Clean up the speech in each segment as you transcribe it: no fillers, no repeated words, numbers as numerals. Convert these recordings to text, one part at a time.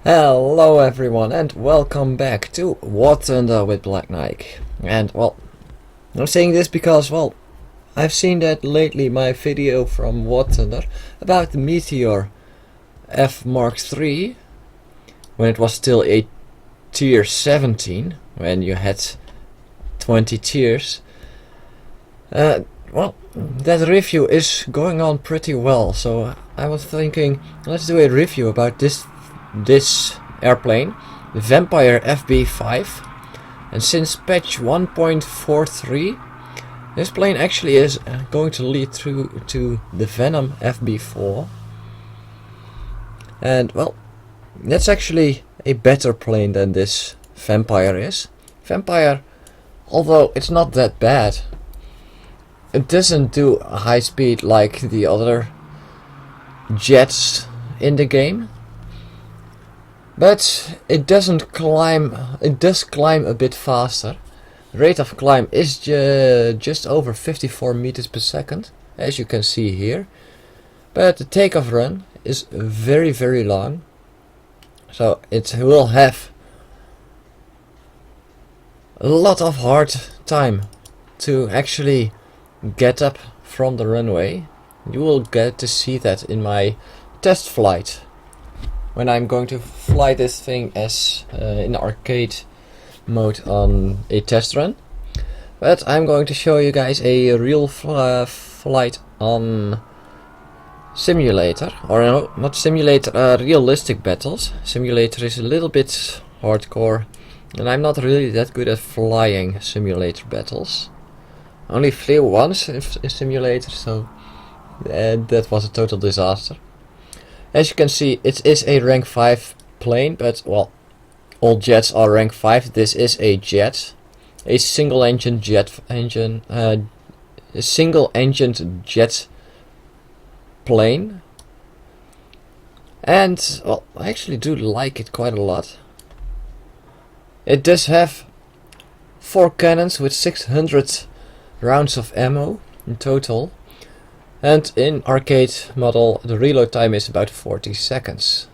Hello everyone and welcome back to War Thunder with Black Knight. And well, I'm saying this because I've seen that lately my video from War Thunder about the Meteor F Mark III, when it was still a tier 17, when you had 20 tiers. That review is going on pretty well, so I was thinking let's do a review about this airplane, the Vampire FB5, and since patch 1.43 this plane actually is going to lead through to the Venom FB4, and well, that's actually a better plane than this Vampire is. Vampire, although it's not that bad, it doesn't do high speed like the other jets in the game. But it doesn't climb, it does climb a bit faster. The rate of climb is just over 54 meters per second, as you can see here. But the takeoff run is very long. So it will have a lot of hard time to actually get up from the runway. You will get to see that in my test flight, when I'm going to fly this thing as in arcade mode on a test run. But I'm going to show you guys a real flight on simulator, or no, not simulator, realistic battles. Simulator is a little bit hardcore, and I'm not really that good at flying simulator battles. I only flew once in simulator, so that was a total disaster. As you can see, it is a rank 5 plane, but well, all jets are rank 5. This is a jet, a single engined jet plane, and well, I actually do like it quite a lot. It does have 4 cannons with 600 rounds of ammo in total. And in arcade model, the reload time is about 40 seconds.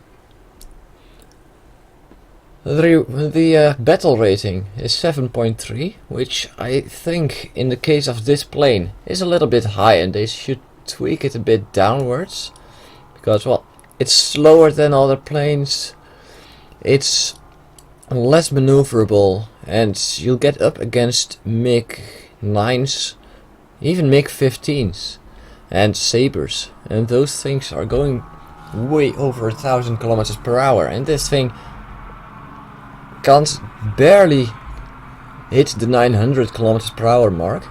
The battle rating is 7.3, which I think in the case of this plane is a little bit high, and they should tweak it a bit downwards. Because, well, it's slower than other planes, it's less maneuverable, and you'll get up against MiG-9s, even MiG-15s. And Sabres, and those things are going way over 1,000 kilometers per hour, and this thing can't barely hit the 900 kilometers per hour mark,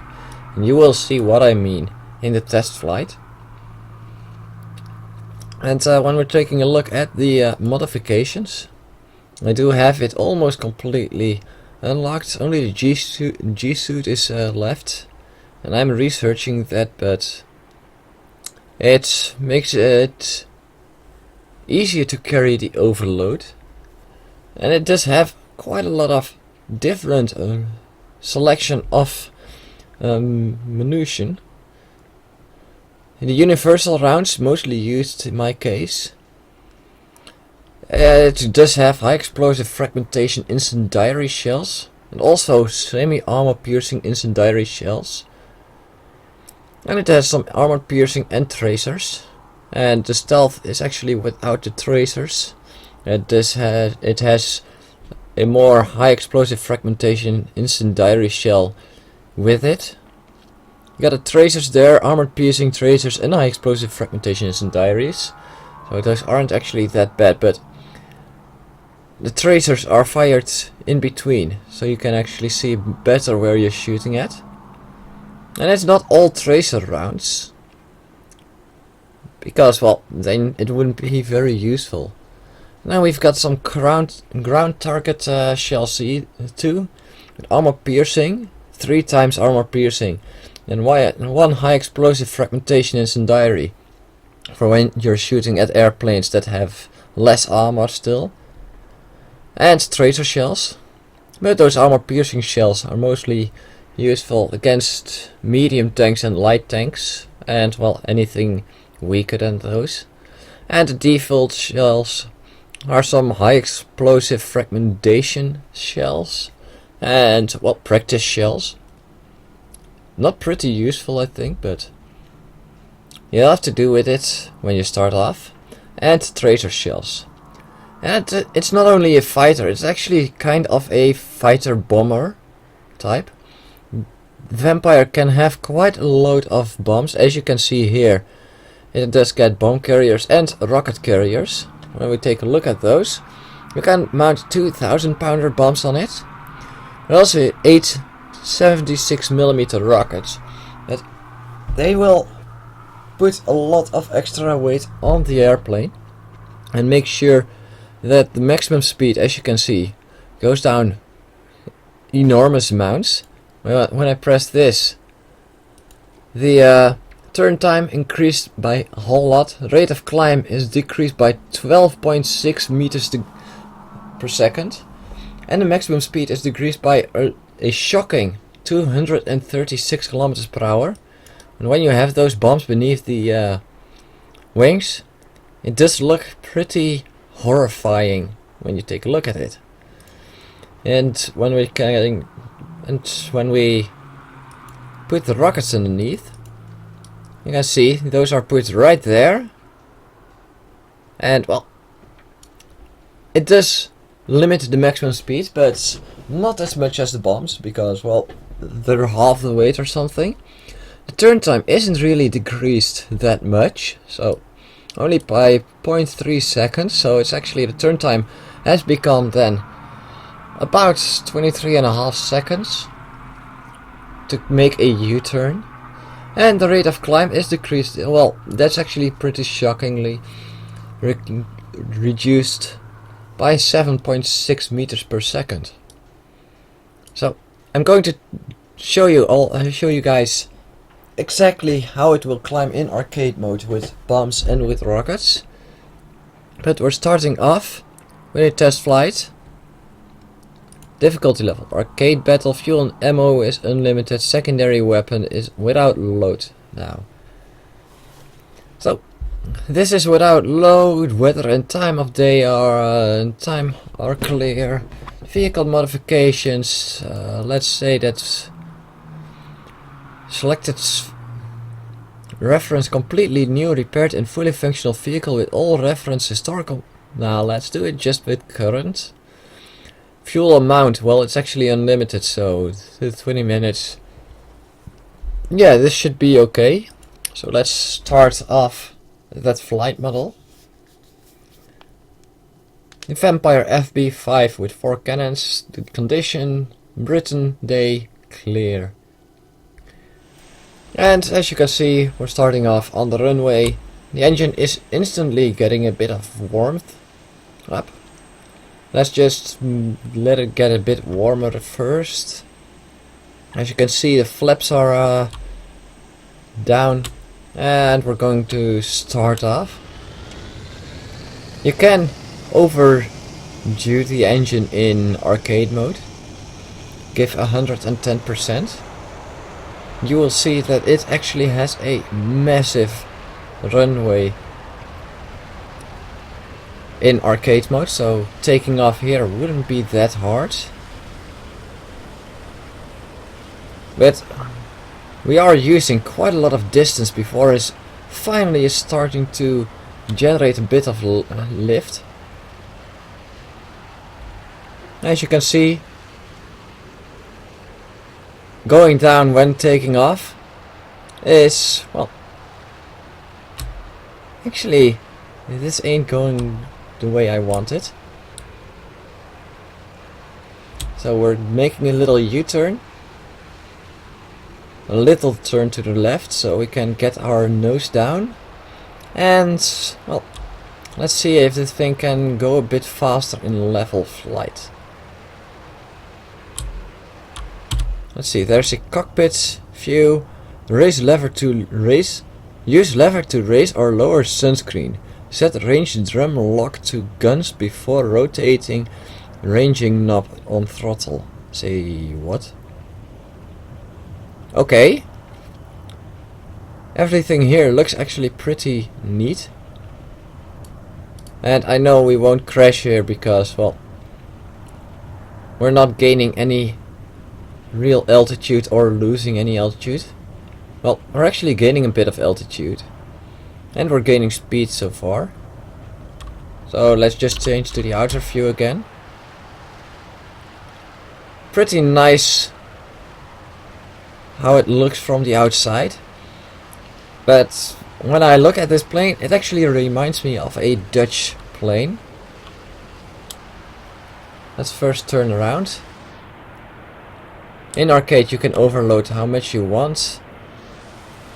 and you will see what I mean in the test flight. And when we're taking a look at the modifications, I do have it almost completely unlocked. Only the G-suit is left, and I'm researching that, but it makes it easier to carry the overload, and it does have quite a lot of different selection of munition. The universal rounds, mostly used in my case. It does have high explosive fragmentation incendiary shells, and also semi-armor piercing incendiary shells. And it has some armor piercing and tracers, and the stealth is actually without the tracers. It has a more high explosive fragmentation incendiary shell with it. You got the tracers there, armor piercing tracers and high explosive fragmentation incendiaries. So those aren't actually that bad, but the tracers are fired in between, so you can actually see better where you're shooting at. And it's not all tracer rounds, because, well, then it wouldn't be very useful. Now we've got some ground target shells too, with armor piercing, 3 times armor piercing, and 1 high explosive fragmentation incendiary for when you're shooting at airplanes that have less armor still, and tracer shells. But those armor piercing shells are mostly useful against medium tanks and light tanks, and well, anything weaker than those. And the default shells are some high explosive fragmentation shells and, well, practice shells. Not pretty useful, I think, but you'll have to do with it when you start off. And traitor shells. And it's not only a fighter, it's actually kind of a fighter bomber type. Vampire can have quite a load of bombs, as you can see here. It does get bomb carriers and rocket carriers. When we take a look at those, you can mount 2,000-pounder bombs on it. And also 8 76mm rockets. But they will put a lot of extra weight on the airplane and make sure that the maximum speed, as you can see, goes down enormous amounts. When I press this, the turn time increased by a whole lot. Rate of climb is decreased by 12.6 meters per second, and the maximum speed is decreased by a shocking 236 kilometers per hour. And when you have those bombs beneath the wings, it does look pretty horrifying when you take a look at it. And when we put the rockets underneath, you can see those are put right there. And well, it does limit the maximum speed, but not as much as the bombs, because, well, they're half the weight or something. The turn time isn't really decreased that much, so only by 0.3 seconds, so it's actually, the turn time has become then about 23.5 seconds to make a U-turn. And the rate of climb is decreased, well, that's actually pretty shockingly reduced by 7.6 meters per second. So I'm going to show you guys exactly how it will climb in arcade mode with bombs and with rockets. But we're starting off with a test flight. Difficulty level: arcade battle, fuel and ammo is unlimited, secondary weapon is without load now. So this is without load, weather and time of day are clear. Vehicle modifications, let's say that selected reference completely new, repaired and fully functional vehicle with all reference historical. Now let's do it just with current. Fuel amount, well, it's actually unlimited, so 20 minutes. Yeah, this should be okay. So let's start off that flight model. The Vampire FB5 with 4 cannons. The condition: Britain, day, clear. And as you can see, we're starting off on the runway. The engine is instantly getting a bit of warmth up. Let's just let it get a bit warmer first. As you can see, the flaps are down, and we're going to start off. You can overdo the engine in arcade mode. Give 110%. You will see that it actually has a massive runway in arcade mode, so taking off here wouldn't be that hard. But we are using quite a lot of distance before it finally is starting to generate a bit of lift. As you can see, going down when taking off is, well, actually this ain't going the way I want it. So we're making a little U-turn, a little turn to the left so we can get our nose down, and, well, let's see if this thing can go a bit faster in level flight. Let's see, there's a cockpit view. Use lever to raise or lower sunscreen. Set range drum lock to guns before rotating ranging knob on throttle. Say what? Okay. Everything here looks actually pretty neat. And I know we won't crash here because, well, we're not gaining any real altitude or losing any altitude. Well, we're actually gaining a bit of altitude. And we're gaining speed so far. So let's just change to the outer view again. Pretty nice how it looks from the outside. But when I look at this plane, it actually reminds me of a Dutch plane. Let's first turn around. In arcade you can overload how much you want.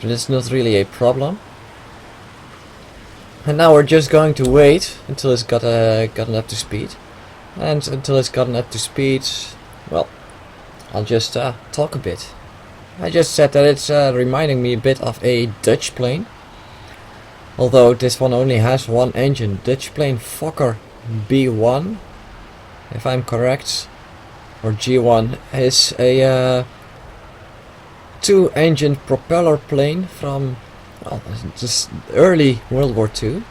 But it's not really a problem. And now we're just going to wait until it's gotten up to speed. And until it's gotten up to speed, well, I'll just talk a bit. I just said that it's reminding me a bit of a Dutch plane. Although this one only has one engine. Dutch plane Vampire FB5, if I'm correct. Or G1 is a 2-engine propeller plane from, well, just early World War II.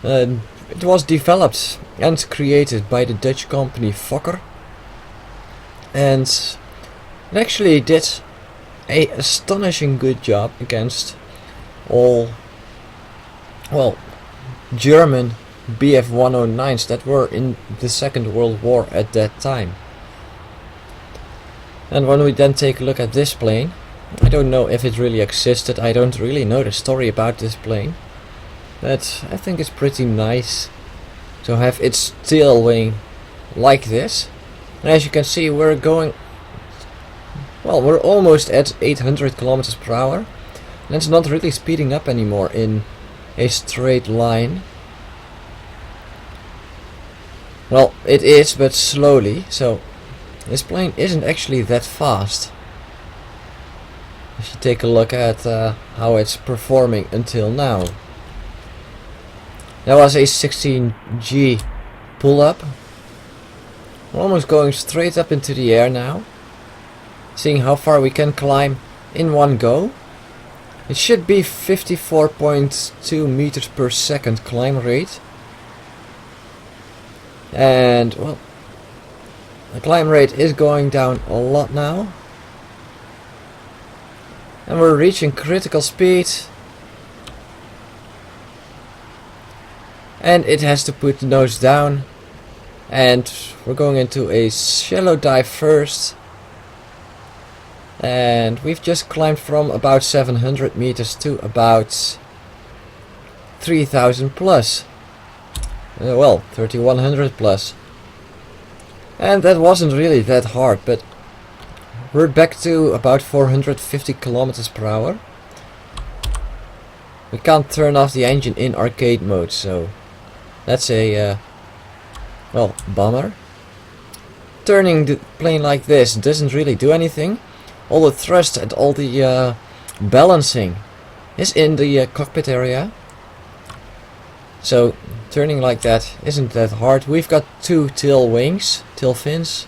It was developed and created by the Dutch company Fokker. And it actually did a astonishing good job against all, well, German Bf-109s that were in the Second World War at that time. And when we then take a look at this plane, I don't know if it really existed, I don't really know the story about this plane, but I think it's pretty nice to have its tail wing like this. And as you can see, we're going, well, we're almost at 800 kilometers per hour, and it's not really speeding up anymore in a straight line. Well, it is, but slowly, so this plane isn't actually that fast. If you take a look at how it's performing until now. That was a 16G pull-up. We're almost going straight up into the air now. Seeing how far we can climb in one go. It should be 54.2 meters per second climb rate. And, well, the climb rate is going down a lot now. And we're reaching critical speed. And it has to put the nose down. And we're going into a shallow dive first. And we've just climbed from about 700 meters to about 3000 plus. Well, 3100 plus. And that wasn't really that hard, but we're back to about 450 kilometers per hour. We can't turn off the engine in arcade mode, so that's a well, bummer. Turning the plane like this doesn't really do anything. All the thrust and all the balancing is in the cockpit area. So turning like that isn't that hard. We've got 2 tail wings, tail fins,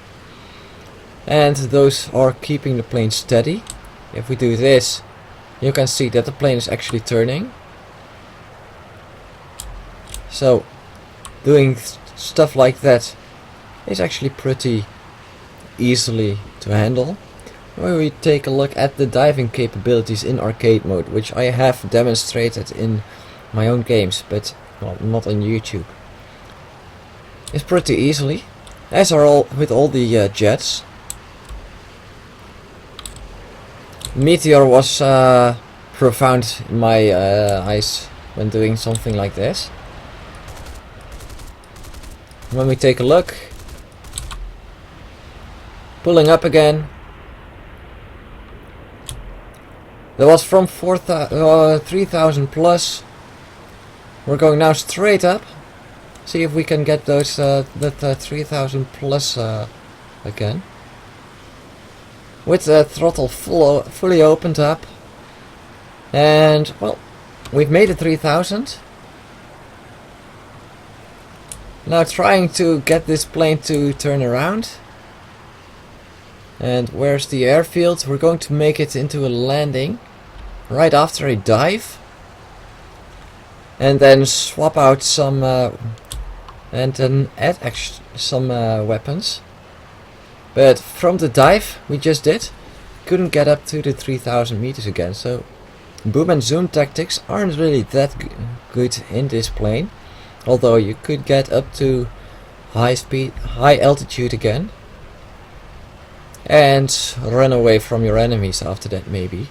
and those are keeping the plane steady. If we do this, you can see that the plane is actually turning. So doing stuff like that is actually pretty easily to handle. When we take a look at the diving capabilities in arcade mode, which I have demonstrated in my own games, but well, not on YouTube. It's pretty easily, as are all with all the jets. Meteor was profound in my eyes when doing something like this. When we take a look, pulling up again. That was from 3000 plus. We're going now straight up. See if we can get those that 3000 plus again. With the throttle fully opened up. And, well, we've made it 3000. Now trying to get this plane to turn around. And where's the airfield? We're going to make it into a landing right after a dive. and then swap out some and then add some weapons. But from the dive we just did, couldn't get up to the 3000 meters again, so boom and zoom tactics aren't really that good in this plane, although you could get up to high altitude again and run away from your enemies after that maybe.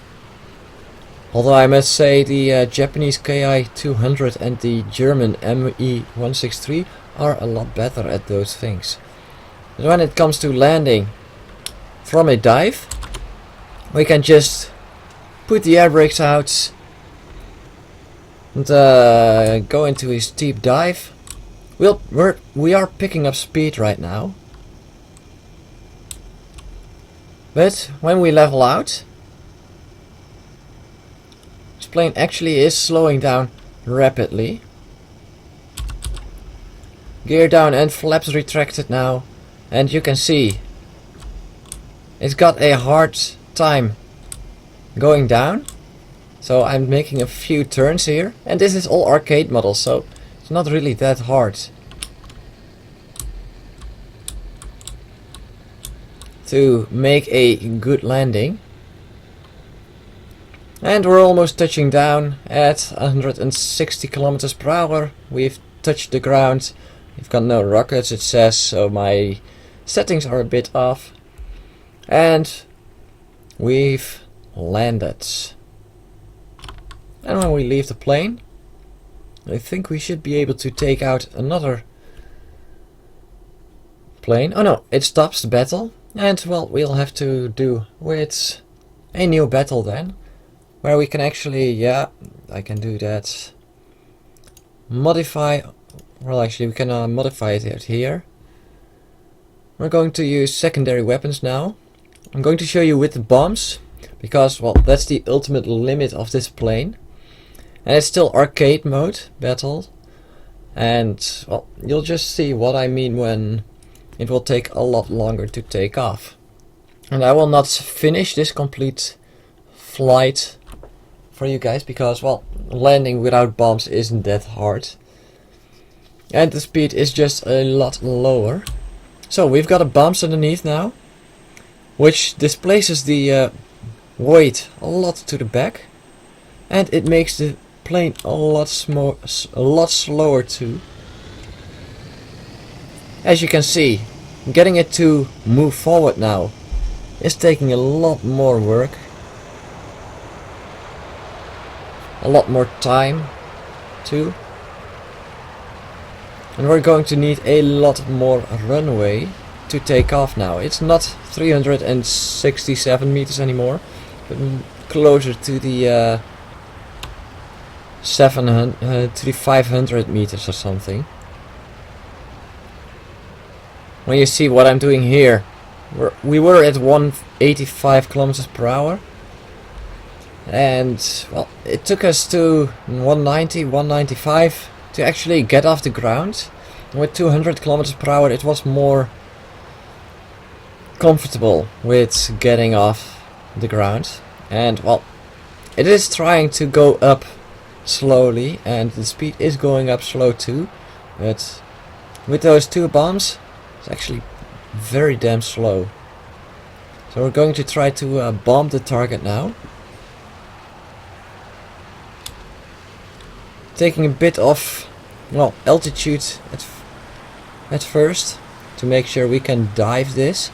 Although I must say the Japanese Ki-200 and the German Me-163 are a lot better at those things. But when it comes to landing from a dive, we can just put the air brakes out and go into a steep dive. We are picking up speed right now, but when we level out, this plane actually is slowing down rapidly. Gear down and flaps retracted now, and you can see it's got a hard time going down. So I'm making a few turns here, and this is all arcade models, so it's not really that hard to make a good landing. And we're almost touching down at 160 kilometers per hour. We've touched the ground. We've got no rockets, it says, so my settings are a bit off. And we've landed. And when we leave the plane, I think we should be able to take out another plane. Oh no, it stops the battle. And well, we'll have to do with a new battle then, where we can actually, yeah, I can do that. Modify, well actually we can modify it here. We're going to use secondary weapons now. I'm going to show you with the bombs, because well, that's the ultimate limit of this plane. And it's still arcade mode battle, and well, you'll just see what I mean when it will take a lot longer to take off. And I will not finish this complete flight for you guys, because well, landing without bombs isn't that hard, and the speed is just a lot lower. So we've got a bombs underneath now, which displaces the weight a lot to the back, and it makes the plane a lot slower too. As you can see, getting it to move forward now is taking a lot more work, a lot more time too, and we're going to need a lot more runway to take off now. It's not 367 meters anymore, but closer to the 500 meters or something. When you see what I'm doing here, we were at 185 kilometers per hour, and well, it took us to 190, 195 to actually get off the ground. With 200 kilometers per hour, it was more comfortable with getting off the ground. And well, it is trying to go up slowly, and the speed is going up slow too, but with those two bombs it's actually very damn slow. So we're going to try to bomb the target now, taking a bit of well altitude at first to make sure we can dive this.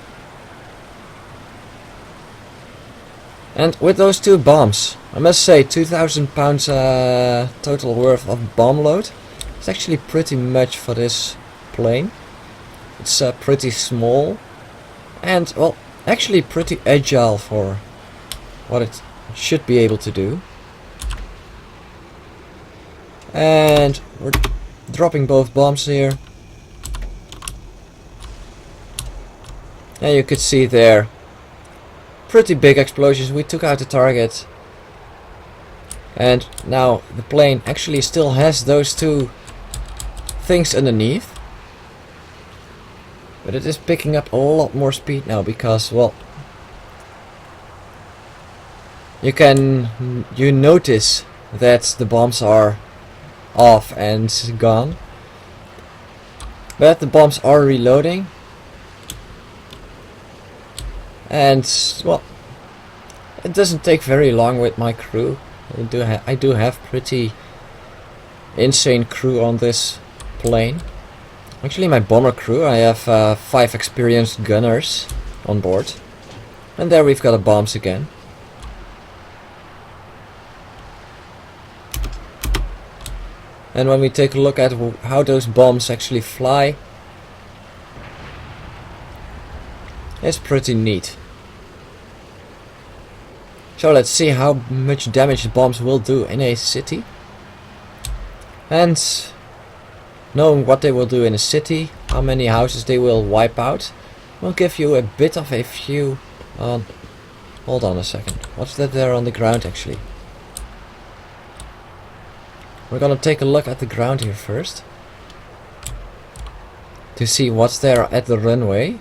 And with those two bombs, I must say 2,000 pounds total worth of bomb load. It's actually pretty much for this plane. It's pretty small and well, actually pretty agile for what it should be able to do. And we're dropping both bombs here. And you could see there, pretty big explosions. We took out the target, and now the plane actually still has those two things underneath, but it is picking up a lot more speed now because well, you notice that the bombs are off and gone. But the bombs are reloading. And, well, it doesn't take very long with my crew. I do have pretty insane crew on this plane. Actually, my bomber crew, I have 5 experienced gunners on board. And there we've got the bombs again. And when we take a look at how those bombs actually fly, it's pretty neat. So let's see how much damage the bombs will do in a city. And knowing what they will do in a city, how many houses they will wipe out, will give you a bit of a view on... Hold on a second. What's that there on the ground actually? We're gonna take a look at the ground here first. To see what's there at the runway.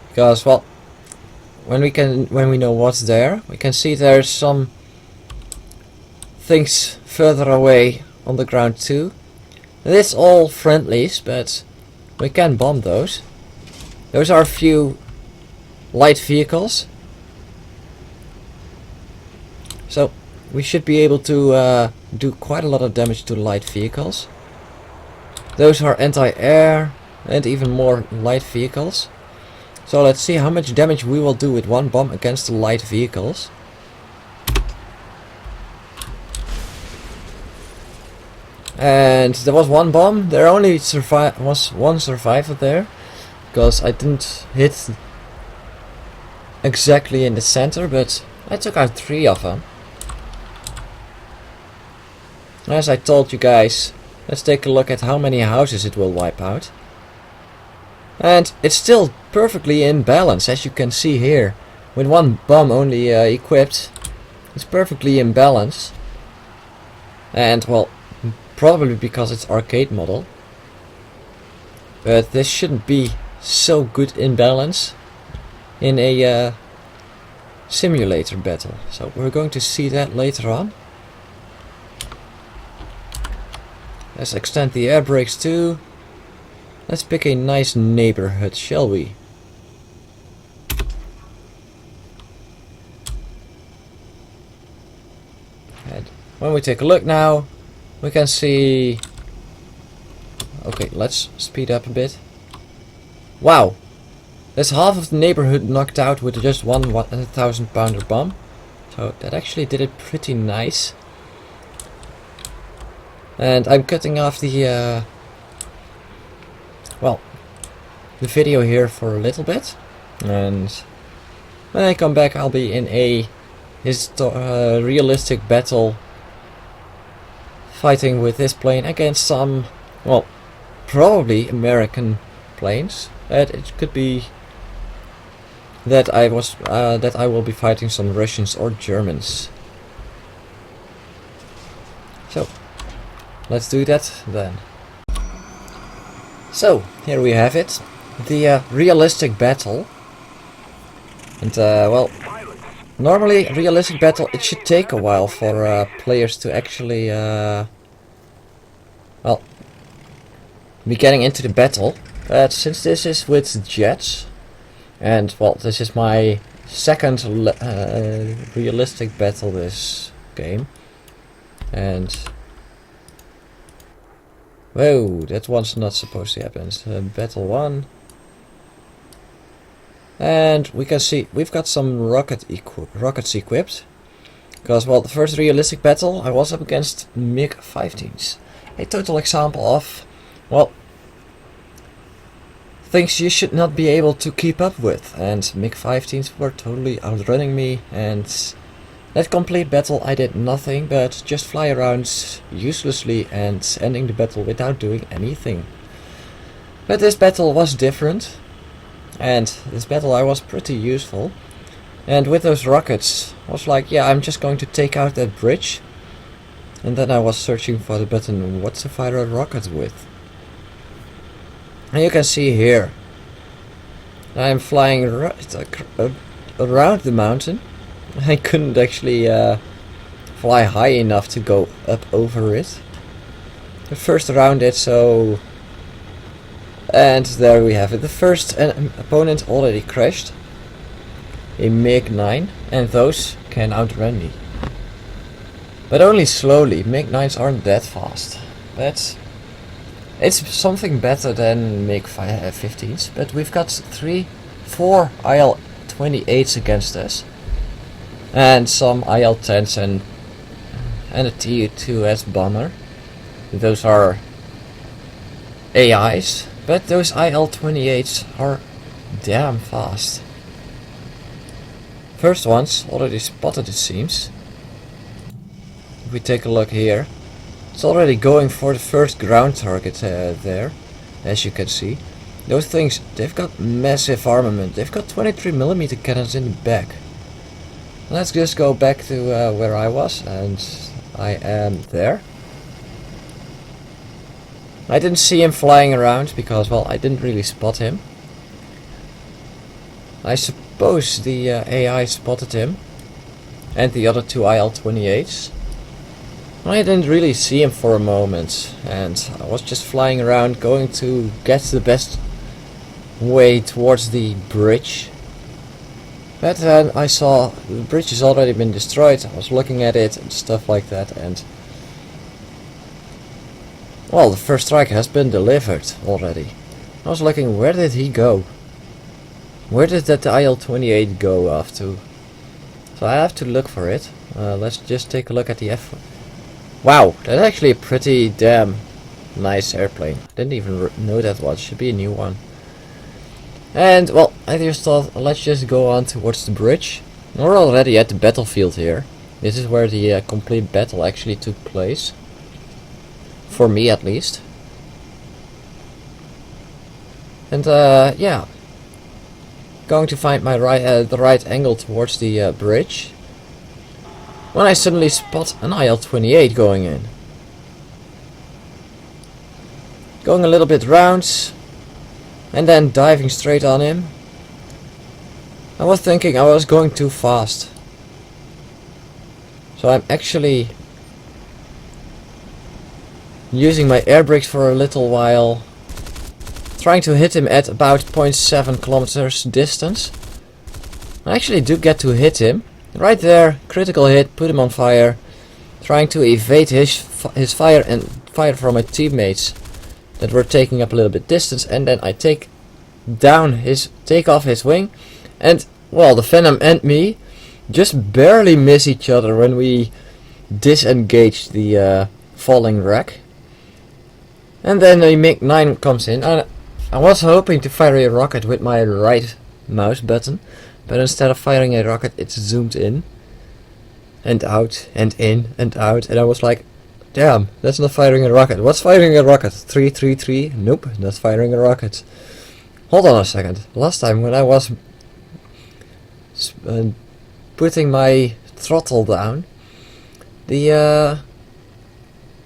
Because, well, when we know what's there, we can see there's some things further away on the ground too. It's all friendlies, but we can bomb those. Those are a few light vehicles. So we should be able to do quite a lot of damage to light vehicles. Those are anti-air and even more light vehicles. So let's see how much damage we will do with one bomb against the light vehicles. And there was one bomb. There only was one survivor there, because I didn't hit exactly in the center, but I took out 3 of them. As I told you guys, let's take a look at how many houses it will wipe out. And it's still perfectly in balance, as you can see here. With one bomb only equipped, it's perfectly in balance. And, well, probably because it's arcade model. But this shouldn't be so good in balance in a simulator battle. So we're going to see that later on. Let's extend the air brakes too. Let's pick a nice neighborhood, shall we? And when we take a look now, we can see... Okay, let's speed up a bit. Wow! That's half of the neighborhood knocked out with just one 1,000-pounder bomb. So that actually did it pretty nice. And I'm cutting off the... well, the video here for a little bit, and when I come back I'll be in a realistic battle fighting with this plane against some, well, probably American planes. It could be that I will be fighting some Russians or Germans. So let's do that then. So, here we have it, the realistic battle. And, well, normally realistic battle, it should take a while for players to actually, well, be getting into the battle. But since this is with jets, and, well, this is my second realistic battle this game, and... Whoa, that one's not supposed to happen. It's battle 1. And we can see we've got some rockets equipped. Because, well, the first realistic battle I was up against MiG-15s. A total example of, well, things you should not be able to keep up with. And MiG-15s were totally outrunning me, and that complete battle I did nothing but just fly around uselessly and ending the battle without doing anything. But this battle was different, and this battle I was pretty useful. And with those rockets, I was like, yeah, I'm just going to take out that bridge. And then I was searching for the button, what to fire a rocket with. And you can see here, I'm flying around the mountain. I couldn't actually fly high enough to go up over it. the first around it, so... And there we have it. The first opponent already crashed. A MiG-9, and those can outrun me. But only slowly. MiG-9s aren't that fast. But it's something better than MiG-15s. But we've got 4 IL-28s against us. And some IL-10s and a Tu-2S bomber. Those are AIs. But those IL-28s are damn fast. First one's already spotted, it seems. If we take a look here, it's already going for the first ground target there, as you can see. Those things, they've got massive armament. They've got 23mm cannons in the back. Let's just go back to where I was, and I am there. I didn't see him flying around because, well, I didn't really spot him. I suppose the AI spotted him and the other 2 IL-28s. I didn't really see him for a moment, and I was just flying around going to get the best way towards the bridge. But then I saw the bridge has already been destroyed. I was looking at it and stuff like that, and well, the first strike has been delivered already. I was looking, where did he go? Where did that IL-28 go off to? So I have to look for it. Let's just take a look at the F. Wow, that's actually a pretty damn nice airplane. Didn't even know that one. Should be a new one. And well, I just thought, let's just go on towards the bridge. We're already at the battlefield here. This is where the complete battle actually took place. For me at least. And yeah. Going to find my the right angle towards the bridge. When I suddenly spot an IL-28 going in. Going a little bit round. And then diving straight on him. I was thinking I was going too fast. So I'm actually using my air brakes for a little while, trying to hit him at about 0.7 kilometers distance. I actually do get to hit him. Right there, critical hit, put him on fire. Trying to evade his fire and fire from my teammates that were taking up a little bit distance, and then I take off his wing, and well, the Venom and me just barely miss each other when we disengage the falling wreck. And then a MiG-9 comes in. I was hoping to fire a rocket with my right mouse button, but instead of firing a rocket, it's zoomed in and out and in and out, and I was like, damn, that's not firing a rocket. What's firing a rocket? 333? Nope, that's firing a rocket. Hold on a second. Last time when I was putting my throttle down, the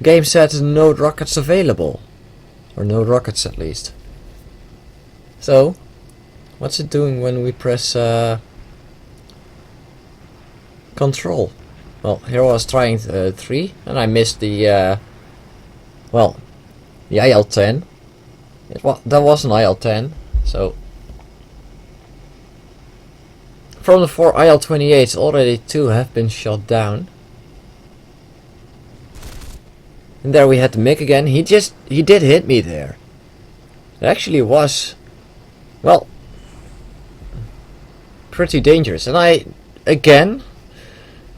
game said no rockets available. Or no rockets at least. So, what's it doing when we press control? Well, here I was trying 3 and I missed the well, the IL-10. That was an IL-10, so from the 4 IL-28s already 2 have been shot down. And there we had the MiG again. He did hit me there. It actually was, well, pretty dangerous. And I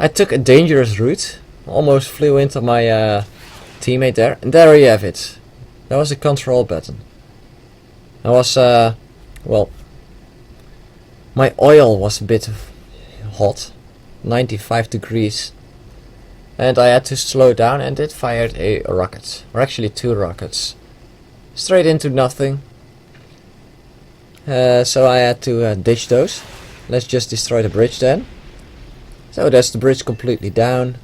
took a dangerous route. Almost flew into my teammate there. And there you have it. That was the control button. That was, well, my oil was a bit hot. 95 degrees. And I had to slow down, and it fired a rocket. Or actually 2 rockets. Straight into nothing. So I had to ditch those. Let's just destroy the bridge then. So that's the bridge completely down.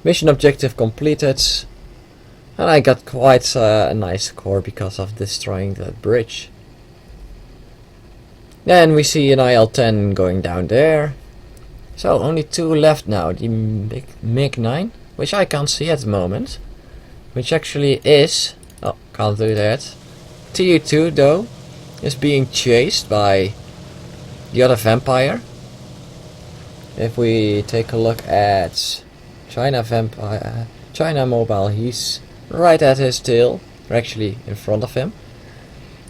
Mission objective completed. And I got quite a nice score because of destroying that bridge. Then we see an IL-10 going down there. So only 2 left now. The MiG-9, which I can't see at the moment. which actually is, oh, can't do that. TU2 though is being chased by the other vampire. If we take a look at China Vampire, China Mobile, he's right at his tail, or actually in front of him.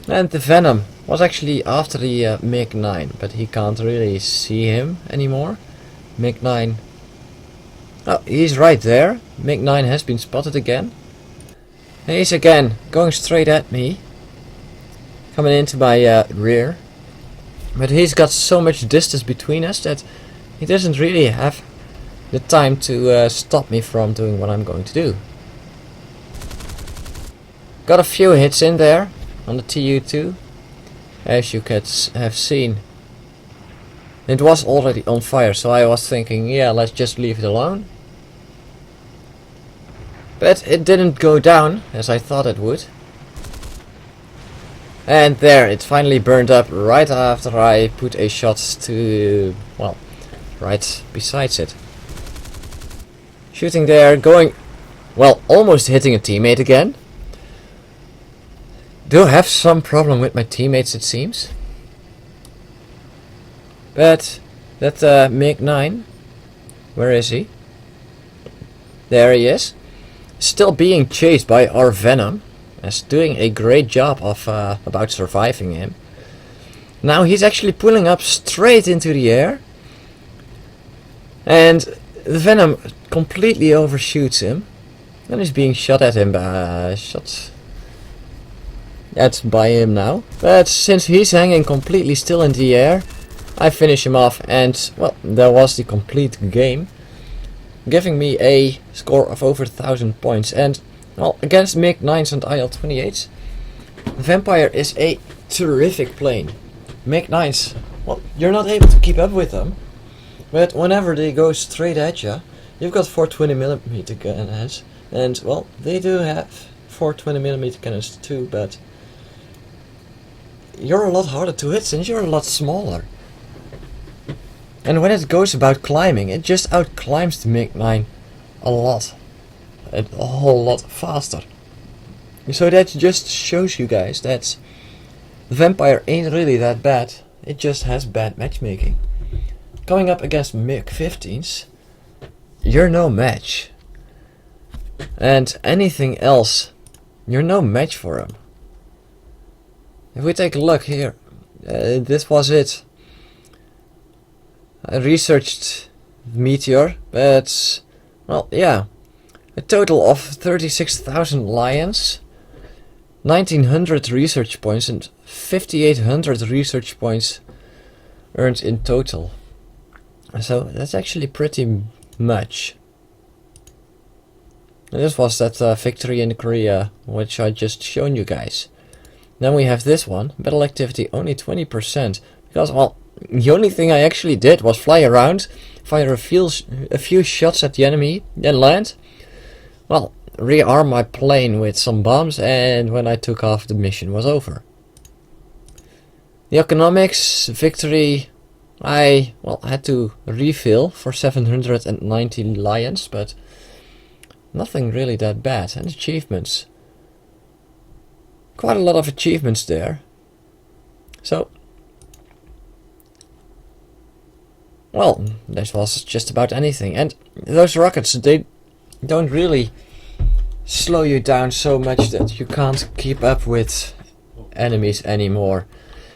And the Venom was actually after the MiG-9, but he can't really see him anymore. MiG-9, oh, he's right there. MiG-9 has been spotted again. And he's again going straight at me, coming into my rear. But he's got so much distance between us that he doesn't really have the time to stop me from doing what I'm going to do. Got a few hits in there on the TU2, as you could have seen. It was already on fire, so I was thinking, yeah, let's just leave it alone. But it didn't go down as I thought it would. And there, it finally burned up right after I put a shot to, well, right besides it. Shooting there, going, well, almost hitting a teammate again. Do have some problem with my teammates, it seems. But that MiG-9, where is he? There he is. Still being chased by our Venom. Is doing a great job of about surviving him. Now he's actually pulling up straight into the air. And the Venom completely overshoots him. And he's being shot at him by by him now. But since he's hanging completely still in the air, I finish him off, and well, that was the complete game, giving me a score of over 1000 points. And well, against MiG-9s and IL-28s, Vampire is a terrific plane. MiG-9s, well, you're not able to keep up with them, but whenever they go straight at you, you've got 420mm cannons, and well, they do have 420mm cannons too, but you're a lot harder to hit since you're a lot smaller. And when it goes about climbing, it just outclimbs the MiG-9 a lot. A whole lot faster. So that just shows you guys that the Vampire ain't really that bad. It just has bad matchmaking. Going up against MiG-15s, you're no match. And anything else, you're no match for him. If we take a look here, this was it. I researched Meteor, but well, yeah, a total of 36,000 lions, 1900 research points, and 5800 research points earned in total. So that's actually pretty much. And this was that victory in Korea, which I just shown you guys. Then we have this one, battle activity only 20%, because well, the only thing I actually did was fly around, fire a few shots at the enemy, then land. Well, rearm my plane with some bombs, and when I took off, the mission was over. The economics victory, I had to refill for 790 lions, but nothing really that bad. And achievements, quite a lot of achievements there. So, well, this was just about anything. And those rockets, they don't really slow you down so much that you can't keep up with enemies anymore.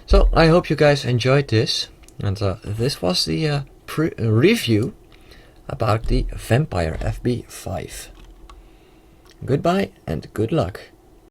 So I hope you guys enjoyed this, and this was the review about the Vampire FB5. Goodbye and good luck.